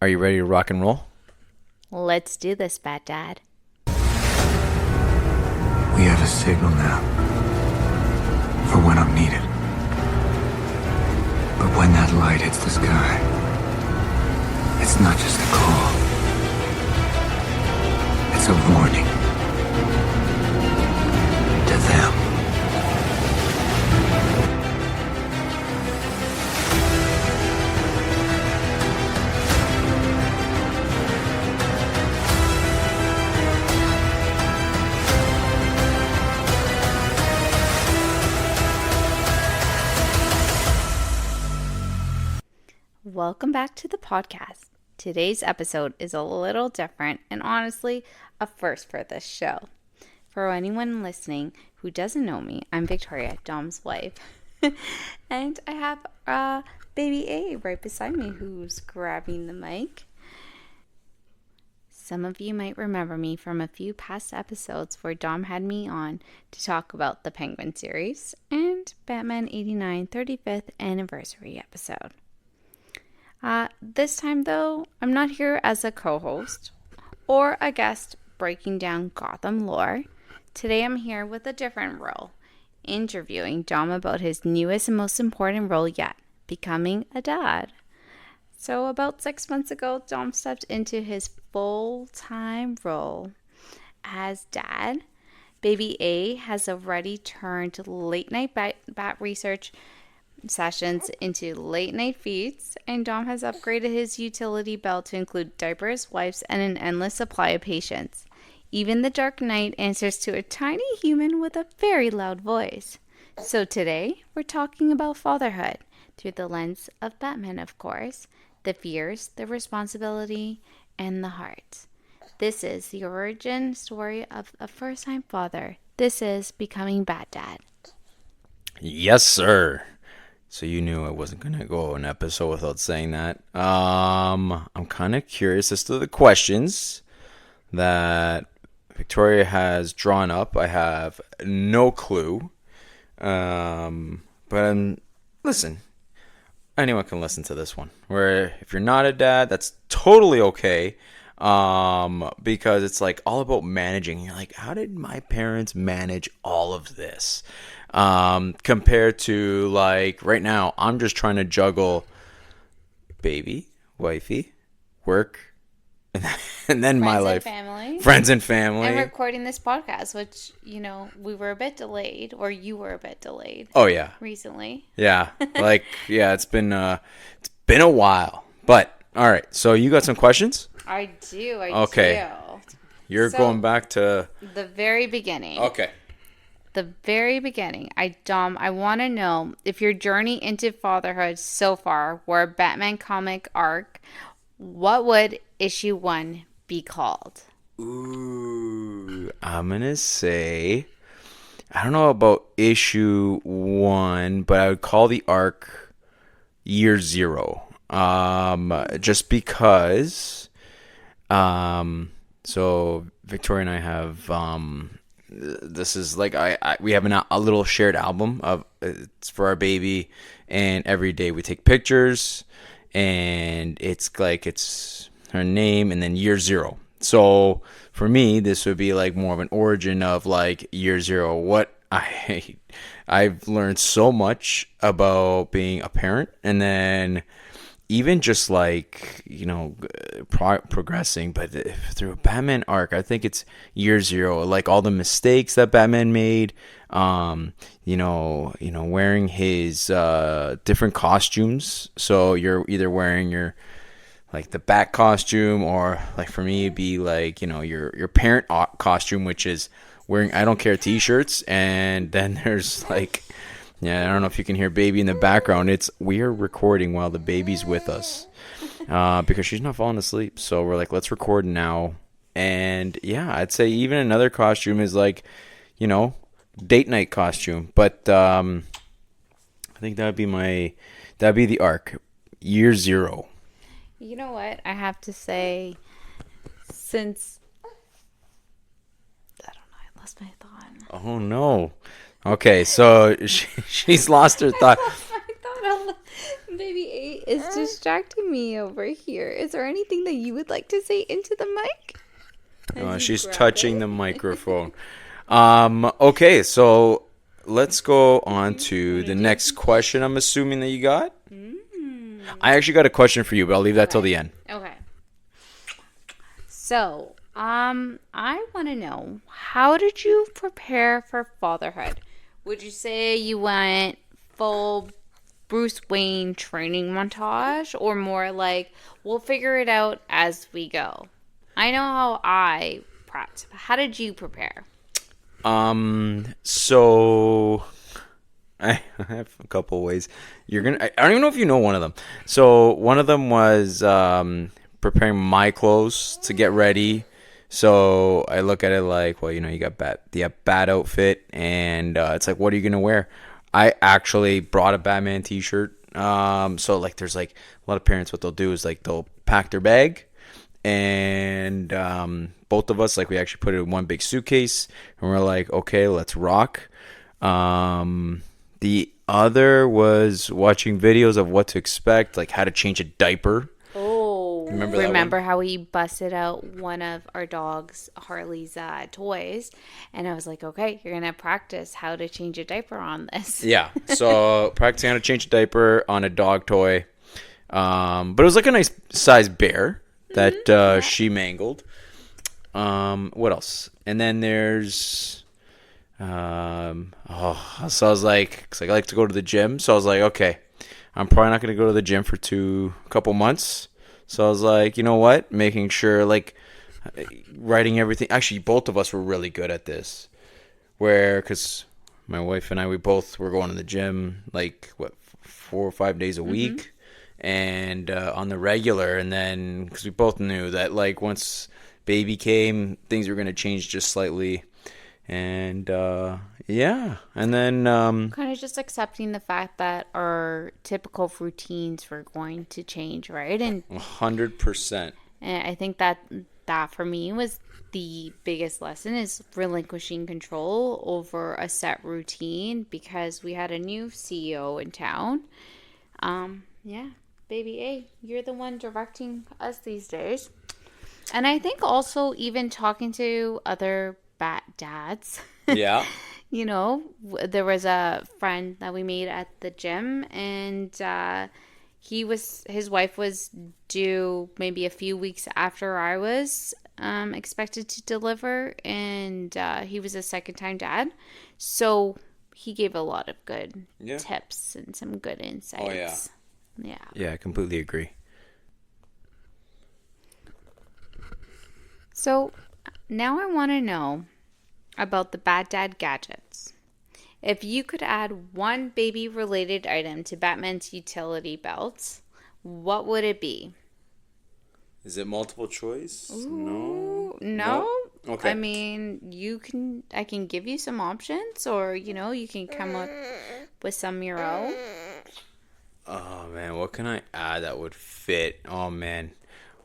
Are you ready to rock and roll? Let's do this, Bad Dad. We have a signal now for when I'm needed. But when that light hits the sky, it's not just a call. It's a warning. To them. Welcome back to the podcast. Today's episode is a little different and honestly a first for this show. For anyone listening who doesn't know me, I'm Victoria, Dom's wife. And I have baby A right beside me who's grabbing the mic. Some of you might remember me from a few past episodes where Dom had me on to talk about the Penguin series and Batman 89 35th anniversary episode. This time, though, I'm not here as a co-host or a guest breaking down Gotham lore. Today, I'm here with a different role, interviewing Dom about his newest and most important role yet, becoming a dad. So, about 6 months ago, Dom stepped into his full-time role as dad. Baby A has already turned late-night bat research sessions into late night feeds, and Dom has upgraded his utility belt to include diapers, wipes, and an endless supply of patience. Even the dark night answers to a tiny human with a very loud voice. So today, we're talking about fatherhood through the lens of Batman, of course, the fears, the responsibility, and the heart. This is the origin story of a first-time father. This is becoming Bad Dad. Yes, sir. So you knew I wasn't going to go an episode without saying that. I'm kind of curious as to the questions that Victoria has drawn up. I have no clue. Listen, anyone can listen to this one. Where if you're not a dad, that's totally okay. Because it's like all about managing. You're like, how did my parents manage all of this? Compared to like right now, I'm just trying to juggle baby, wifey, work, and then my life, friends and family, and recording this podcast, which we were a bit delayed, or you were a bit delayed. Oh yeah, recently. Yeah, it's been a while, but all right. So you got some questions? I do. Okay. You're going back to the very beginning. Okay. The very beginning. Dom, I want to know if your journey into fatherhood so far were a Batman comic arc, what would issue 1 be called? Ooh, I'm going to say, I don't know about issue 1, but I would call the arc year 0. Just because, so Victoria and I have, this is like we have a little shared album of it's for our baby, and every day we take pictures, and it's like it's her name and then year 0. So for me, this would be like more of an origin of like year 0. What I've learned so much about being a parent, and then even just like, progressing, but through a Batman arc, I think it's year 0, like all the mistakes that Batman made, wearing his different costumes. So you're either wearing your like the Bat costume, or like for me it'd be like, your parent costume, which is wearing I don't care t-shirts, and then there's like, yeah, I don't know if you can hear baby in the background. We are recording while the baby's with us because she's not falling asleep. So we're like, let's record now. And yeah, I'd say even another costume is like, date night costume. But I think that'd be the arc, year 0. You know what? I have to say, since I don't know, I lost my thought. Oh no. Okay, so she's lost her thought. I lost my thought Baby 8 is distracting me over here. Is there anything that you would like to say into the mic? She's touching the microphone. Okay, so let's go on to the next question. I'm assuming that you got. I actually got a question for you, but I'll leave that till the end. Okay. So, I want to know, how did you prepare for fatherhood? Would you say you went full Bruce Wayne training montage, or more like, we'll figure it out as we go? I know how I prepped. How did you prepare? So I have a couple of ways. I don't even know if you know one of them. So one of them was preparing my clothes to get ready. So I look at it like, well, you got the bat outfit, and it's like, what are you gonna wear? I actually brought a Batman t-shirt. So like, there's like a lot of parents, what they'll do is like they'll pack their bag, and both of us, like, we actually put it in one big suitcase, and we're like, okay, let's rock. The other was watching videos of what to expect, like how to change a diaper. Oh, remember how he busted out one of our dog's, Harley's, toys, and I was like, okay, you're gonna practice how to change a diaper on this. Yeah, so practicing how to change a diaper on a dog toy, but it was like a nice sized bear that she mangled. What else? And then there's so I was like, 'cause I like to go to the gym, so I was like, okay, I'm probably not going to go to the gym for a couple months. So I was like, you know what? Making sure, like, writing everything. Actually, both of us were really good at this. Because my wife and I, we both were going to the gym, like, 4 or 5 days a week. And on the regular. And then, because we both knew that, like, once baby came, things were going to change just slightly. And yeah, and then kind of just accepting the fact that our typical routines were going to change, right? And 100%. And I think that for me was the biggest lesson, is relinquishing control over a set routine, because we had a new CEO in town. Yeah, baby A, you're the one directing us these days. And I think also even talking to other bat dads. Yeah. There was a friend that we made at the gym, and his wife was due maybe a few weeks after I was expected to deliver, and he was a second-time dad. So he gave a lot of good tips and some good insights. Oh, yeah. Yeah. Yeah, I completely agree. So now I want to know about the Bat Dad gadgets. If you could add one baby-related item to Batman's utility belt, what would it be? Is it multiple choice? Ooh, no. Nope. Okay. I mean, I can give you some options, or, you can come up with some of your own. Oh, man, what can I add that would fit? Oh, man.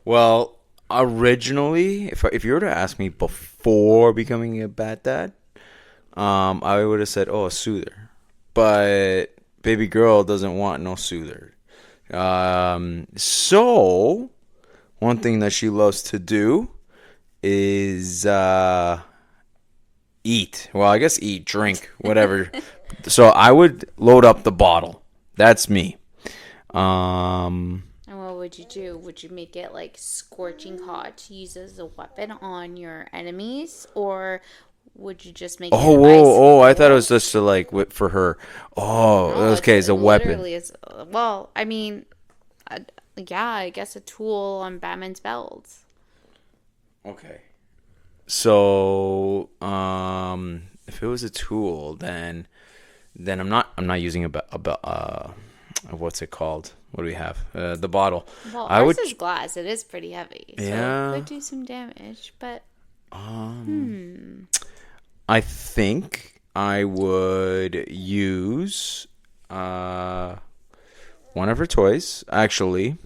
Well, originally, if you were to ask me before becoming a bat dad, I would have said, a soother. But baby girl doesn't want no soother. So one thing that she loves to do is eat. Well, I guess eat, drink, whatever. So I would load up the bottle. That's me. And what would you do? Would you make it like scorching hot to use as a weapon on your enemies, or would you just make it whoa! I thought it was just to like whip for her. Oh, no, okay, it's a weapon. Well, I mean, yeah, I guess a tool on Batman's belt. Okay. So, if it was a tool, then I'm not using what's it called? What do we have? The bottle. Well, ours is glass. It is pretty heavy, so yeah. It could do some damage. But I think I would use one of her toys. Actually,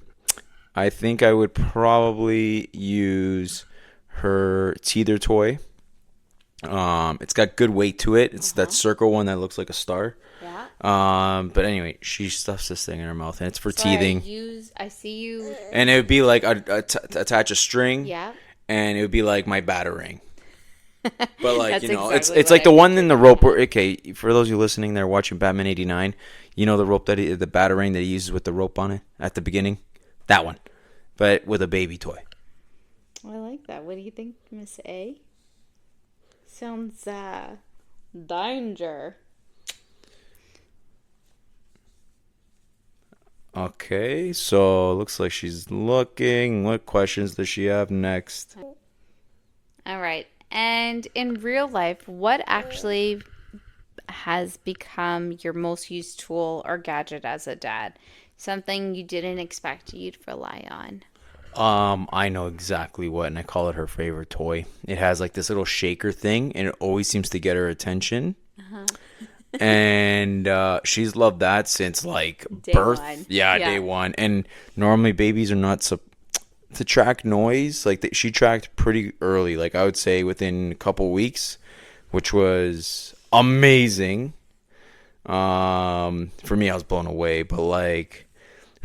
I think I would probably use her teether toy. It's got good weight to it. It's that circle one that looks like a star. Yeah. But anyway, she stuffs this thing in her mouth, and it's for Sorry, teething. I see you. And it would be like attach a string. Yeah. And it would be like my battering. But like, That's you know, exactly it's what like the I one in the rope. Where, okay, for those of you listening, they're watching Batman '89. You know the rope the battering that he uses with the rope on it at the beginning. That one, but with a baby toy. I like that. What do you think, Miss A? Sounds danger. Okay, so looks like she's looking. What questions does she have next? All right. And in real life, what actually has become your most used tool or gadget as a dad? Something you didn't expect you'd rely on. I know exactly what, and I call it her favorite toy. It has like this little shaker thing, and it always seems to get her attention. And she's loved that since like Day birth. one. Yeah, Yeah. day one. And normally babies are not to track noise. Like she tracked pretty early. Like I would say within a couple weeks, which was amazing. For me, I was blown away. But like,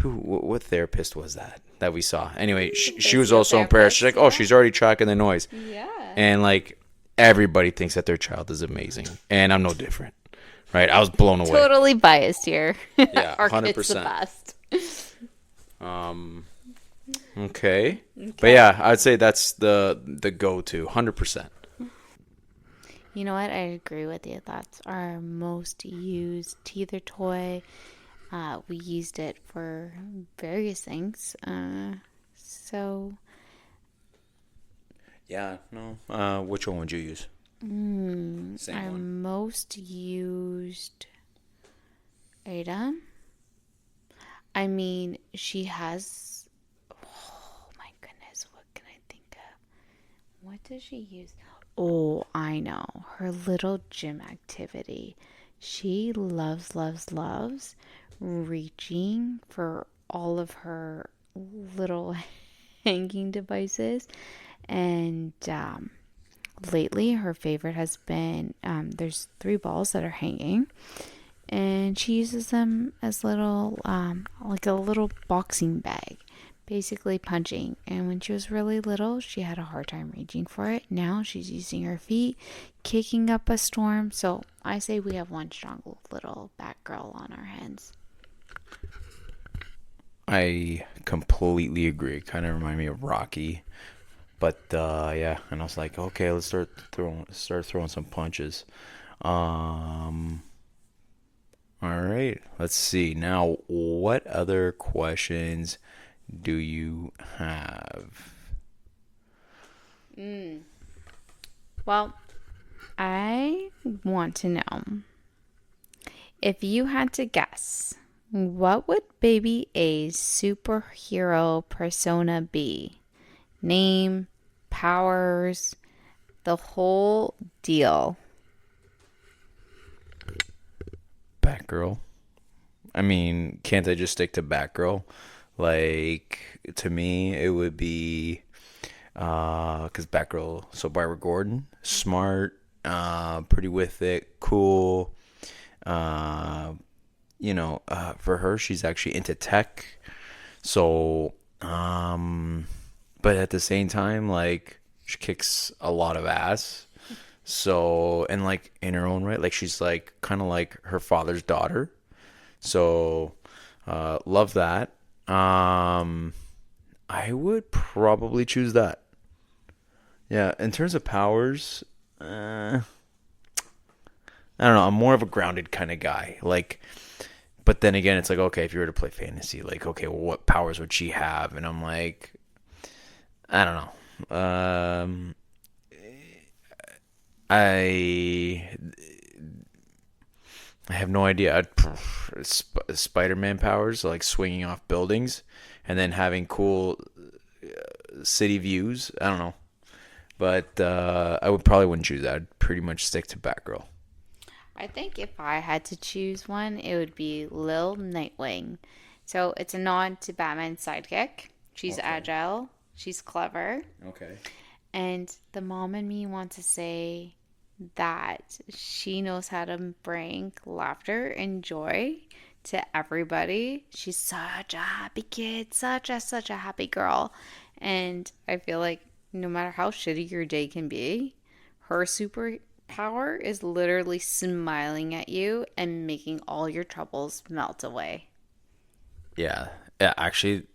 what therapist was that we saw? Anyway, she was also impressed. She's like, oh, she's already tracking the noise. Yeah. And like everybody thinks that their child is amazing, and I'm no different. Right, I was blown away. Totally biased here. Yeah, Our 100%. kid's the best. Okay. But yeah, I'd say that's the go-to, 100%. You know what? I agree with you. That's our most used teether toy. We used it for various things. So Yeah, no. Which one would you use? Same our one. most used item. I mean, she has. Oh my goodness, what can I think of? What does she use? Oh, I know. Her little gym activity. She loves, loves, loves reaching for all of her little hanging devices. And lately, her favorite has been there's 3 balls that are hanging. And she uses them as little, like a little boxing bag, basically punching. And when she was really little, she had a hard time reaching for it. Now she's using her feet, kicking up a storm. So I say we have one strong little Batgirl on our hands. I completely agree. Kind of remind me of Rocky. But yeah, and I was like, okay, let's start throwing some punches. All right, let's see. Now, what other questions do you have? Well, I want to know if you had to guess, what would baby A's superhero persona be? Name, powers, the whole deal. Batgirl. I mean, can't I just stick to Batgirl? Like, to me, it would be because Batgirl, so Barbara Gordon, smart, pretty with it, cool. For her, she's actually into tech. So, but at the same time, like, she kicks a lot of ass. So, and like in her own right, like she's like kind of like her father's daughter. So, love that. I would probably choose that. Yeah, in terms of powers, I don't know. I'm more of a grounded kind of guy. Like, but then again, it's like, okay, if you were to play fantasy, like, okay, well, what powers would she have? And I'm like, I don't know. I have no idea. Spider-Man powers, like swinging off buildings and then having cool city views. I don't know. But I wouldn't choose that. I'd pretty much stick to Batgirl. I think if I had to choose one, it would be Lil Nightwing. So it's a nod to Batman's sidekick. She's agile. She's clever. Okay. And the mom in me wants to say that she knows how to bring laughter and joy to everybody. She's such a happy kid, such a happy girl. And I feel like no matter how shitty your day can be, her superpower is literally smiling at you and making all your troubles melt away. Yeah. Yeah, actually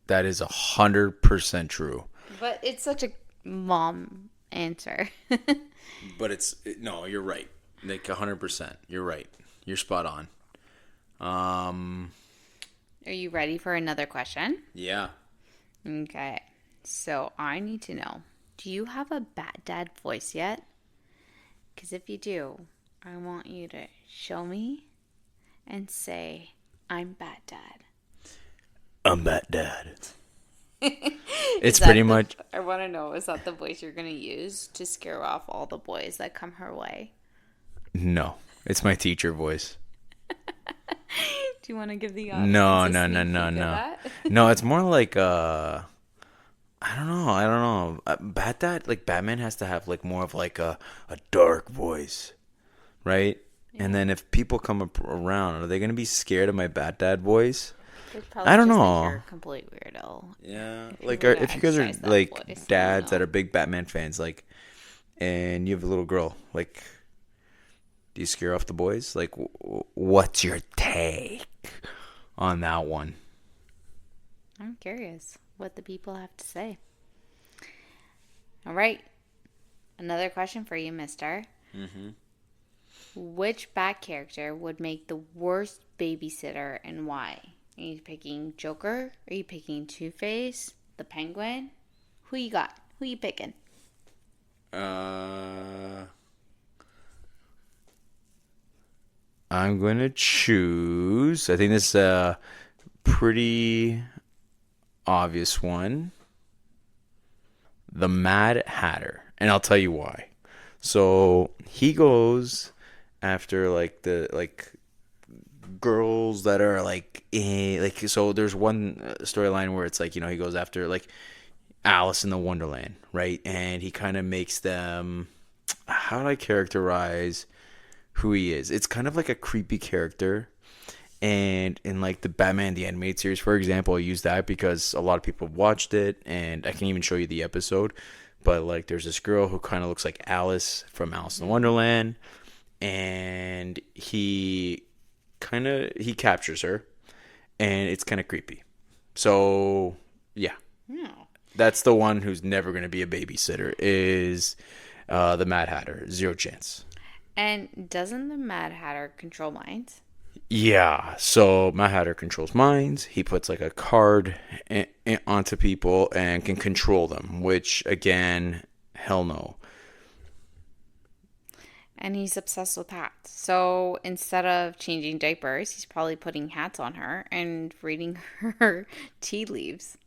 that is 100% true. But it's such a mom answer. But no, you're right. Like 100%. You're right. You're spot on. Are you ready for another question? Yeah. Okay. So I need to know, do you have a Bat Dad voice yet? Because if you do, I want you to show me and say, I'm Bat Dad. I'm that dad. Is It's that pretty the- much I want to know, is that the voice you're going to use to scare off all the boys that come her way? no. It's my teacher voice. Do you want to give the audience No, a no, sneak no, peek no, of no. that? No, it's more like I don't know. Batman has to have like more of like a dark voice, right? Yeah. And then if people come around, are they gonna be scared of my Bat Dad voice? They'd probably I don't just know. think you're a complete weirdo. Yeah, If like you were to if you guys are exercise that like voice, I don't dads that know. are big Batman fans, like, and you have a little girl, like, do you scare off the boys? Like, what's your take on that one? I'm curious what the people have to say. All right. Another question for you, mister. Mm-hmm. Which Bat character would make the worst babysitter and why? Are you picking Joker? Are you picking Two-Face? The Penguin? Who you got? Who you picking? I'm going to choose. I think this is a pretty obvious one. The Mad Hatter. And I'll tell you why. So he goes after like the girls that are like so there's one storyline where it's like, you know, he goes after like Alice in the Wonderland, right? And he kind of makes them, how do I characterize who he is? It's kind of like a creepy character. And in like the Batman the Animated Series, for example, I use that because a lot of people have watched it, and I can even show you the episode. But like, there's this girl who kind of looks like Alice from Alice in Wonderland, and he captures her, and it's kind of creepy. So yeah, that's the one who's never going to be a babysitter is the Mad Hatter. Zero chance. And doesn't the Mad Hatter control minds? Yeah, so Mad Hatter controls minds. He puts like a card onto people and can control them, which again, hell no. And he's obsessed with hats. So instead of changing diapers, he's probably putting hats on her and reading her tea leaves.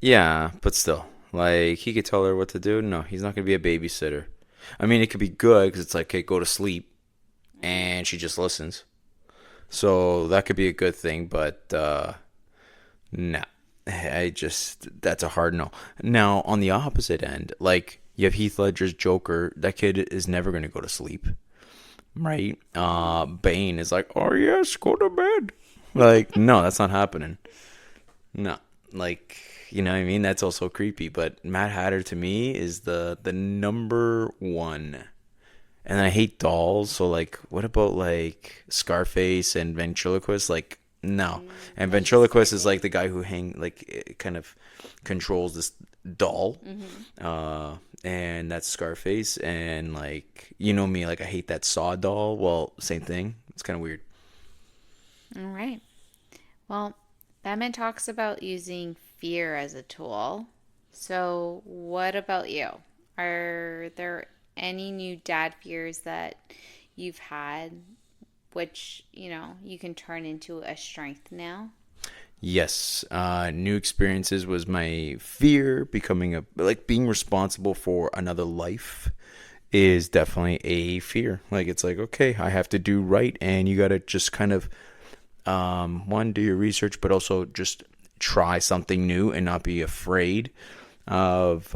Yeah, but still, like, he could tell her what to do. No, he's not going to be a babysitter. I mean, it could be good because it's like, hey, go to sleep, and she just listens. So that could be a good thing, but nah. That's a hard no. Now, on the opposite end, like, you have Heath Ledger's Joker. That kid is never going to go to sleep, right? Bane is like, oh, yes, go to bed. Like, no, that's not happening. No. Like, you know what I mean? That's also creepy. But Mad Hatter, to me, is the number one. And I hate dolls, so, like, what about, like, Scarface and Ventriloquist? Like, no. And Ventriloquist is, like, the guy who kind of controls this doll. Mm-hmm. And that's Scarface. And, like, you know me, like, I hate that Saw doll. Well, same thing. It's kind of weird. All right. Well, Batman talks about using fear as a tool. So what about you? Are there any new dad fears that you've had which, you know, you can turn into a strength now? Yes. New experiences was my fear. Being responsible for another life is definitely a fear. Like, it's like, okay, I have to do right, and you got to just kind of one, do your research, but also just try something new and not be afraid. of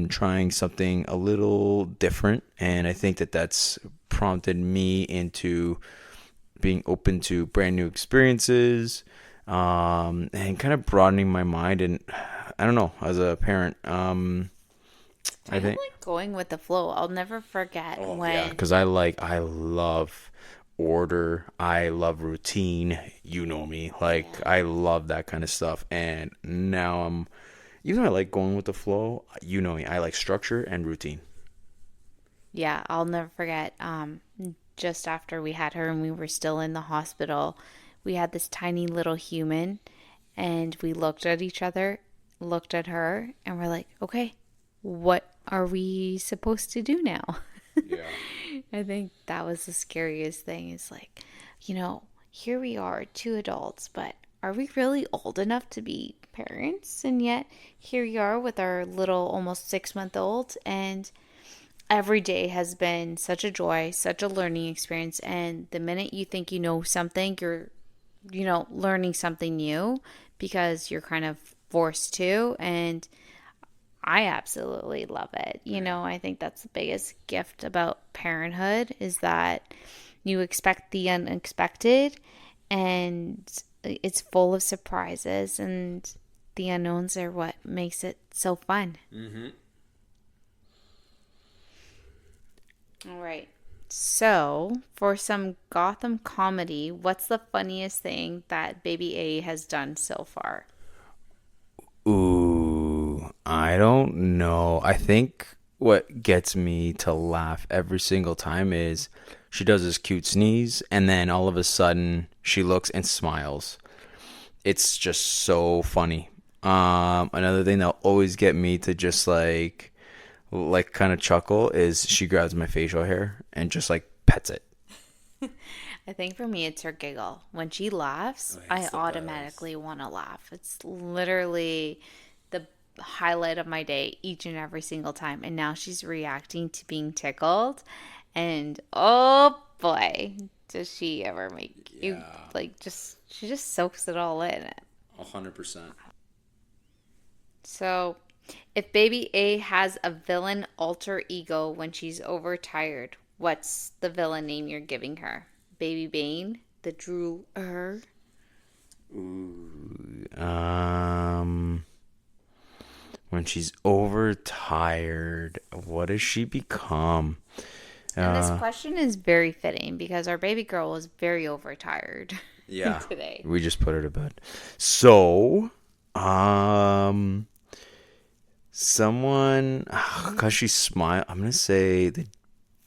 trying something a little different, and I think that that's prompted me into being open to brand new experiences, and kind of broadening my mind. And I don't know, as a parent, I Kind of think, like going with the flow. I'll never forget oh yeah, when. because I love order, I love routine. You know me, like Yeah. I love that kind of stuff. And now even though I like going with the flow, you know me, I like structure and routine. Yeah, I'll never forget. Just after we had her and we were still in the hospital, we had this tiny little human, and we looked at each other, looked at her, and we're like, okay, what are we supposed to do now? Yeah. I think that was the scariest thing is like, here we are, two adults, but are we really old enough to be parents? And yet, here we are with our little almost 6 month old, and every day has been such a joy, such a learning experience. And the minute you think you know something, you're, learning something new because you're kind of forced to. And I absolutely love it. I think that's the biggest gift about parenthood is that you expect the unexpected, and it's full of surprises, and the unknowns are what makes it so fun. All right. So, for some Gotham comedy, what's the funniest thing that Baby A has done so far? Ooh, I don't know. I think what gets me to laugh every single time is she does this cute sneeze, and then all of a sudden she looks and smiles. It's just so funny. Another thing that'll always get me to just like kind of chuckle is she grabs my facial hair and just like pets it. I think for me, it's her giggle. When she laughs, Oh, I it's the best. automatically want to laugh. It's literally the highlight of my day each and every single time. And now she's reacting to being tickled. And oh boy, does she ever make you Yeah, like just, she just soaks it all in. 100%. So, if baby A has a villain alter ego when she's overtired, what's the villain name you're giving her? Baby Bane, the drooler. Ooh, when she's overtired, what does she become? And this Uh, question is very fitting because our baby girl was very overtired yeah, today. we just put her to bed. So, um, someone, cause she smile. I'm gonna say the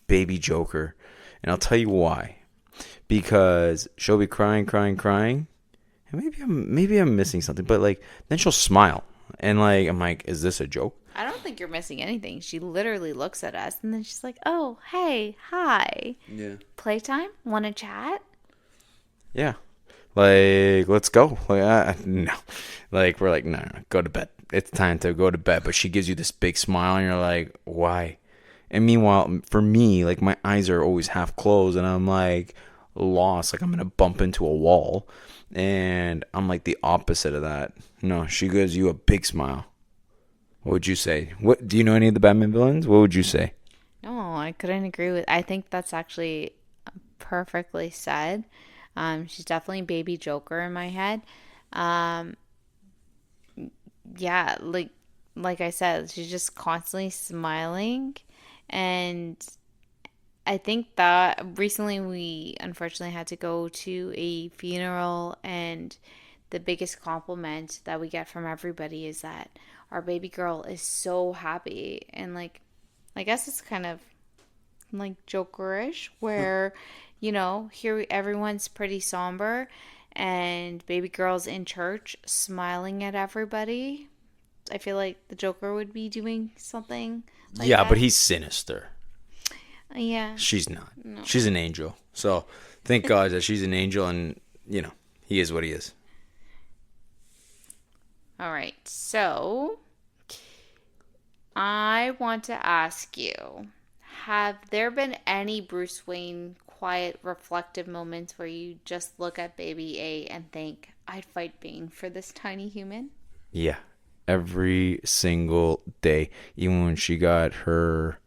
baby Joker, and I'll tell you why. Because she'll be crying, crying, crying, and maybe I'm missing something, but like then she'll smile, and like I'm like, is this a joke? I don't think you're missing anything. She literally looks at us and then she's like, "Oh, hey, hi. Yeah. Playtime? Want to chat?" Yeah. Like, let's go. Like, no. Like, we're like, no, no, go to bed. It's time to go to bed. But she gives you this big smile, and you're like, why? And meanwhile, for me, like, my eyes are always half closed, and I'm like, lost. Like, I'm going to bump into a wall. And I'm like the opposite of that. No, she gives you a big smile. What would you say? What do you know any of the Batman villains? What would you say? No, I couldn't agree with. I think that's actually perfectly said. She's definitely baby Joker in my head. Um, yeah, like I said, she's just constantly smiling, and I think that recently we unfortunately had to go to a funeral, and the biggest compliment that we get from everybody is that our baby girl is so happy, and like, I guess it's kind of like Jokerish, where here everyone's pretty somber, and baby girl's in church smiling at everybody. I feel like the Joker would be doing something like Yeah, but that. he's sinister. Yeah, She's not. no. She's an angel. So thank God that she's an angel, and he is what he is. All right, so I want to ask you, have there been any Bruce Wayne quiet, reflective moments where you just look at baby A and think, I'd fight Bane for this tiny human? Yeah. every single day, even when she got her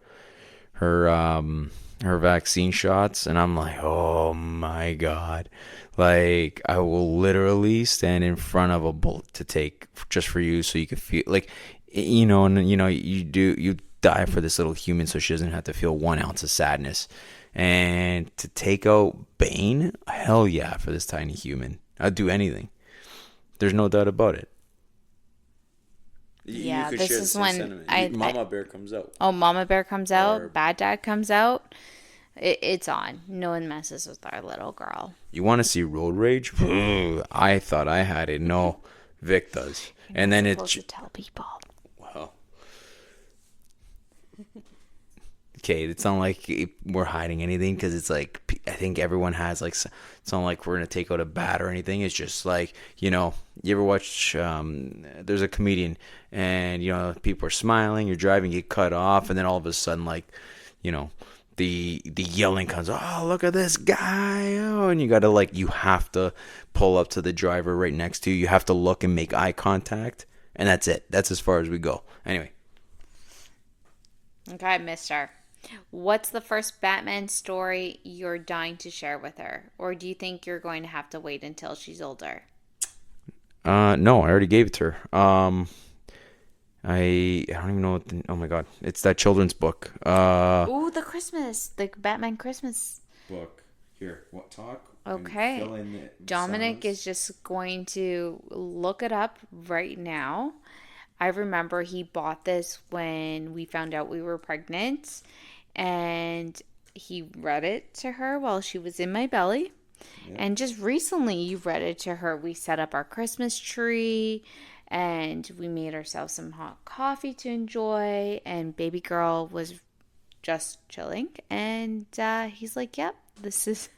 vaccine shots, and I'm like, oh my god, like I will literally stand in front of a bullet to take just for you, so you can feel like, and you die for this little human, so she doesn't have to feel 1 ounce of sadness. And to take out Bane, hell yeah, for this tiny human, I'd do anything. There's no doubt about it. Yeah, this is when Mama Bear comes out. Oh, Mama Bear comes out. Bad Dad comes out. It's on. No one messes with our little girl. You want to see road rage? I thought I had it. No, Vic does. You're and then it's to tell people. Wow. Okay, it's not like we're hiding anything, because it's like, I think everyone has, like, it's not like we're gonna take out a bat or anything. It's just like, you ever watch, there's a comedian, and people are smiling, you're driving, you get cut off, and then all of a sudden, like, the yelling comes, oh, look at this guy, oh, and you have to pull up to the driver right next to you, you have to look and make eye contact, and that's it. That's as far as we go. Anyway. Okay, mister. What's the first Batman story you're dying to share with her? Or do you think you're going to have to wait until she's older? No, I already gave it to her. I don't even know oh my god. It's that children's book. Ooh, the Batman Christmas book. Here, what talk? Okay. Dominic is just going to look it up right now. I remember he bought this when we found out we were pregnant, and he read it to her while she was in my belly. Yep. And just recently you read it to her. We set up our Christmas tree, and we made ourselves some hot coffee to enjoy, and baby girl was just chilling, and he's like, yep, this is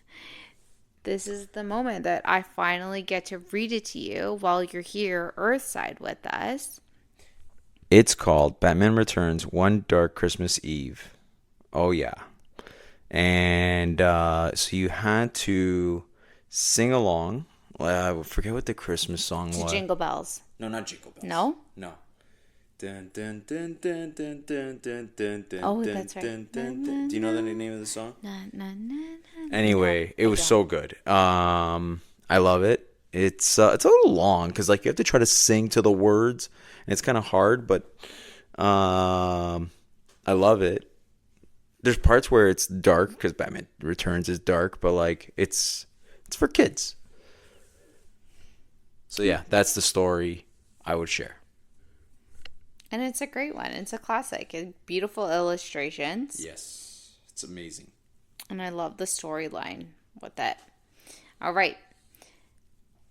the moment that I finally get to read it to you while you're here Earthside with us. It's called Batman Returns One Dark Christmas Eve. Oh, yeah. And so you had to sing along. I forget what the Christmas song was. Jingle Bells. No, not Jingle Bells. No? No. Dun, dun, dun, dun, dun, dun, dun, dun, dun, oh, that's right. Dun, dun, dun. Do you know the name of the song? Na, na, na, na, anyway, it was so good. I love it. It's a little long, because like you have to try to sing to the words, and it's kind of hard, but I love it. There's parts where it's dark, because Batman Returns is dark, but like it's for kids. So yeah, that's the story I would share. And it's a great one. It's a classic. Beautiful illustrations. Yes, it's amazing. And I love the storyline with it. All right.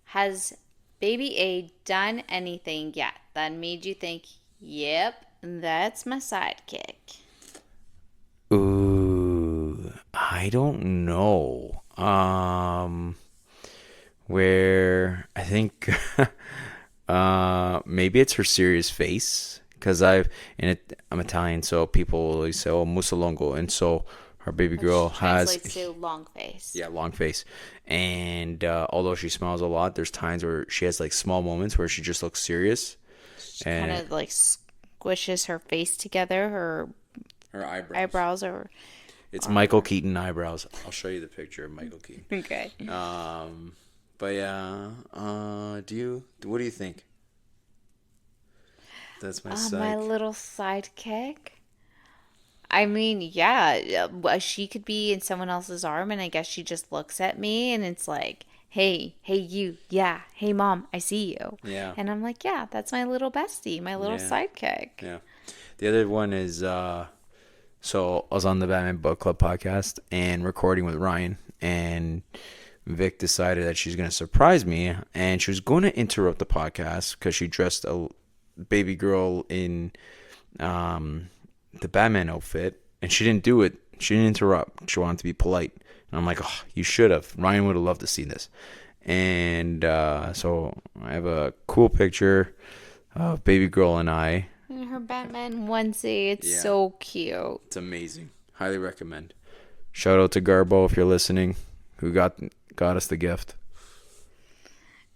Has Baby A done anything yet that made you think, yep, that's my sidekick? Ooh, I don't know. Where I think maybe it's her serious face, because I'm Italian, so people always say, "Oh, musalongo," and so her baby girl translates to long face. Yeah, long face. And although she smiles a lot, there's times where she has like small moments where she just looks serious. She kind of like squishes her face together, her eyebrows are. It's Michael Keaton eyebrows. I'll show you the picture of Michael Keaton. Okay. But yeah, what do you think? That's my my little sidekick. I mean, yeah, she could be in someone else's arm, and I guess she just looks at me, and it's like, hey, you, yeah, hey, Mom, I see you. Yeah. And I'm like, yeah, that's my little bestie, my little sidekick. Yeah. The other one is, so I was on the Batman Book Club podcast and recording with Ryan, and Vic decided that she's going to surprise me, and she was going to interrupt the podcast because she dressed a baby girl in the Batman outfit, and she didn't do it. She didn't interrupt. She wanted to be polite. And I'm like, oh, you should have. Ryan would have loved to see this. And so I have a cool picture of baby girl and I. And her Batman onesie. It's so cute. It's amazing. Highly recommend. Shout out to Garbo if you're listening, who got us the gift.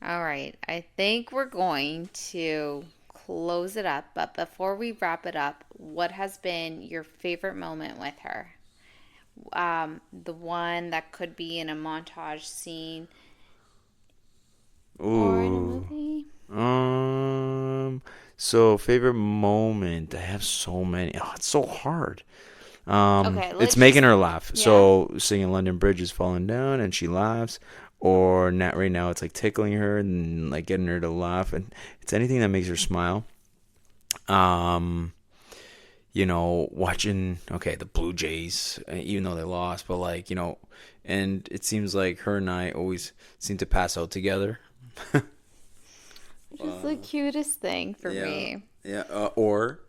All right. I think we're going to close it up. But before we wrap it up, what has been your favorite moment with her? The one that could be in a montage scene or in a movie. So favorite moment. I have so many. Oh, it's so hard. Okay, It's making her laugh. So singing London Bridge is falling down and she laughs. Or not right now, it's like tickling her and like getting her to laugh, and it's anything that makes her smile. Watching the Blue Jays, even though they lost, but like and it seems like her and I always seem to pass out together. It's the cutest thing for me. Yeah, or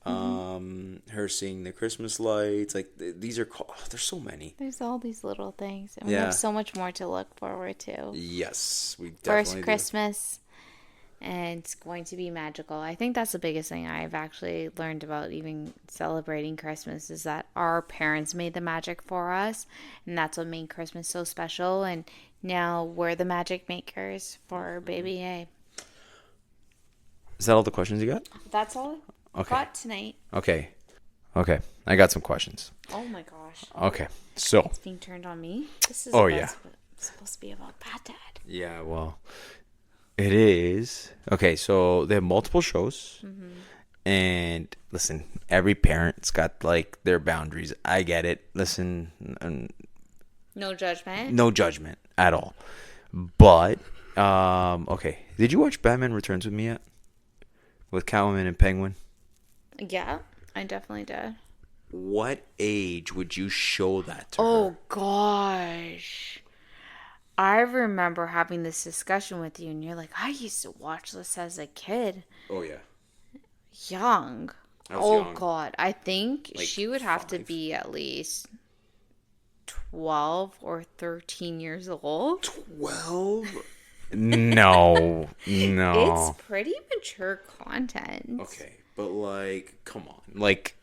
her seeing the Christmas lights. Like these are there's so many. There's all these little things, and we have so much more to look forward to. Yes, we First definitely Christmas, and it's going to be magical. I think that's the biggest thing I've actually learned about even celebrating Christmas is that our parents made the magic for us, and that's what made Christmas so special. And now we're the magic makers for baby A. Is that all the questions you got? That's all I got tonight. Okay. I got some questions. Oh my gosh. Okay. So. It's being turned on me. This is supposed to be about Bad Dad. Yeah, well, it is. Okay, so they have multiple shows. And listen, every parent's got like their boundaries. I get it. Listen. No judgment. No judgment at all. But, okay. Did you watch Batman Returns with me yet? With Catwoman and Penguin? Yeah, I definitely did. What age would you show that to her? Oh, gosh. I remember having this discussion with you, and you're like, I used to watch this as a kid. Oh, yeah. Young. Young. God. I think like she would have 5. to be at least 12 or 13 years old. 12? No. It's pretty mature content. Okay, but like, come on. Like,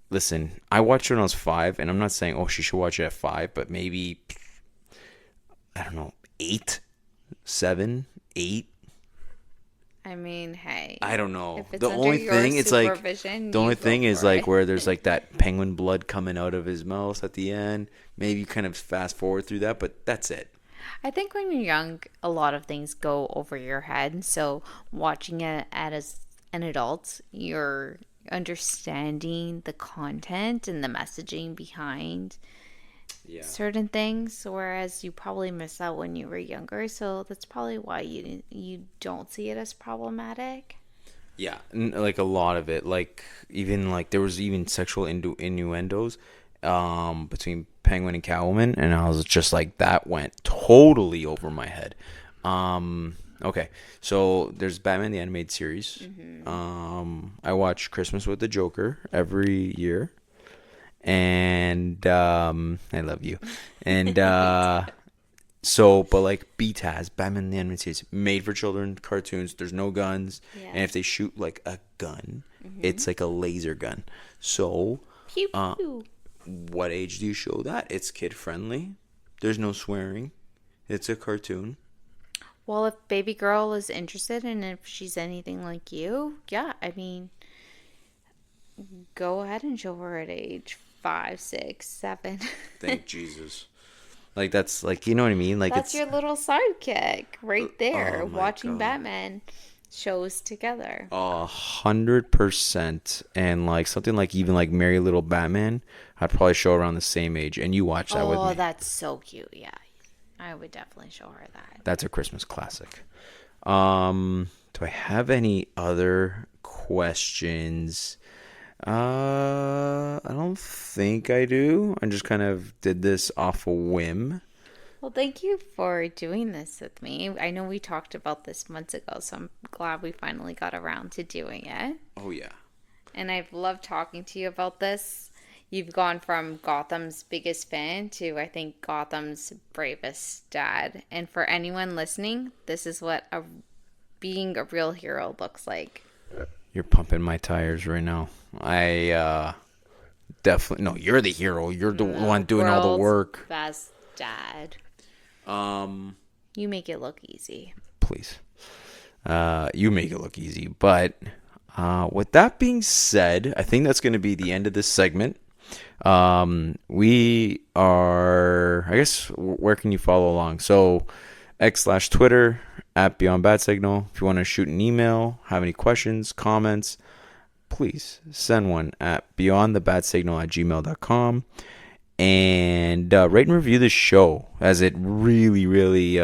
listen, I watched it when I was 5, and I'm not saying, she should watch it at 5, but maybe, I don't know, 8, 7, 8. I mean, hey. I don't know. If it's The under only your thing, it's like, supervision, the only you thing go is for like it. where there's like that penguin blood coming out of his mouth at the end. Maybe you kind of fast forward through that, but that's it. I think when you're young, a lot of things go over your head. So watching it as an adult, you're understanding the content and the messaging behind certain things, whereas you probably missed out when you were younger. So that's probably why you don't see it as problematic. Yeah, like a lot of it, like even like there was even sexual innuendos between Penguin and Catwoman, and I was just like, that went totally over my head. Okay, so there's Batman the Animated Series. I watch Christmas with the Joker every year, and I love you. And but like BTAS, Batman the Animated Series, made for children cartoons. There's no guns, and if they shoot like a gun, it's like a laser gun. So, Pew pew. What age do you show that? It's kid friendly. There's no swearing. It's a cartoon. Well, if baby girl is interested and if she's anything like you, yeah, I mean, go ahead and show her at age 5, 6, 7. Thank Jesus. Like that's like, you know what I mean? Like that's your little sidekick right there, Oh my watching God. Batman shows together. 100%. And like something like even like Merry Little Batman, I'd probably show around the same age, and you watch that with me. Oh, that's so cute. Yeah, I would definitely show her that. That's a Christmas classic. Do I have any other questions? I don't think I do. I just kind of did this off a whim. Well, thank you for doing this with me. I know we talked about this months ago, so I'm glad we finally got around to doing it. Oh, yeah. And I've loved talking to you about this. You've gone from Gotham's biggest fan to, I think, Gotham's bravest dad. And for anyone listening, this is what being a real hero looks like. You're pumping my tires right now. I definitely... No, you're the hero. You're the one doing all the work. Best dad. You make it look easy. Please. You make it look easy. But with that being said, I think that's going to be the end of this segment. We are, I guess, where can you follow along? So X/Twitter at Beyond Bad Signal. If you want to shoot an email, have any questions, comments, please send one at beyondthebadsignal@gmail.com. And rate and review the show, as it really, really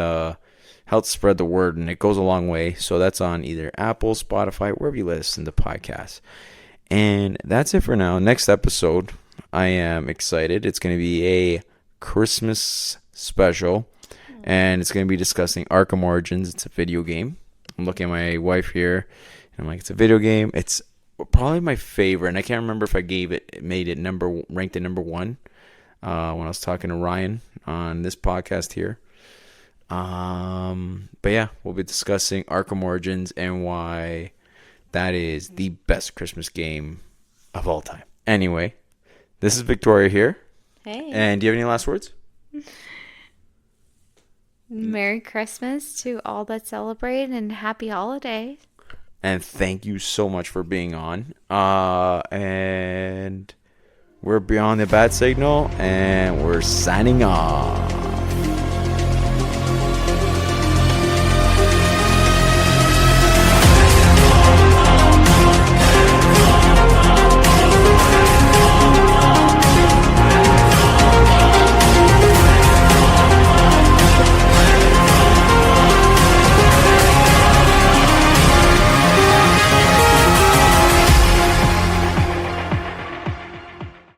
helps spread the word, and it goes a long way. So that's on either Apple, Spotify, wherever you listen to podcasts. And that's it for now. Next episode, I am excited. It's going to be a Christmas special, and it's going to be discussing Arkham Origins. It's a video game. I'm looking at my wife here, and I'm like, it's a video game. It's probably my favorite, and I can't remember if I ranked it number one when I was talking to Ryan on this podcast here. But yeah, we'll be discussing Arkham Origins and why that is the best Christmas game of all time. Anyway, this is Victoria here. Hey. And do you have any last words? Merry Christmas to all that celebrate, and happy holidays. And thank you so much for being on. And we're Beyond the Bad Signal, and we're signing off.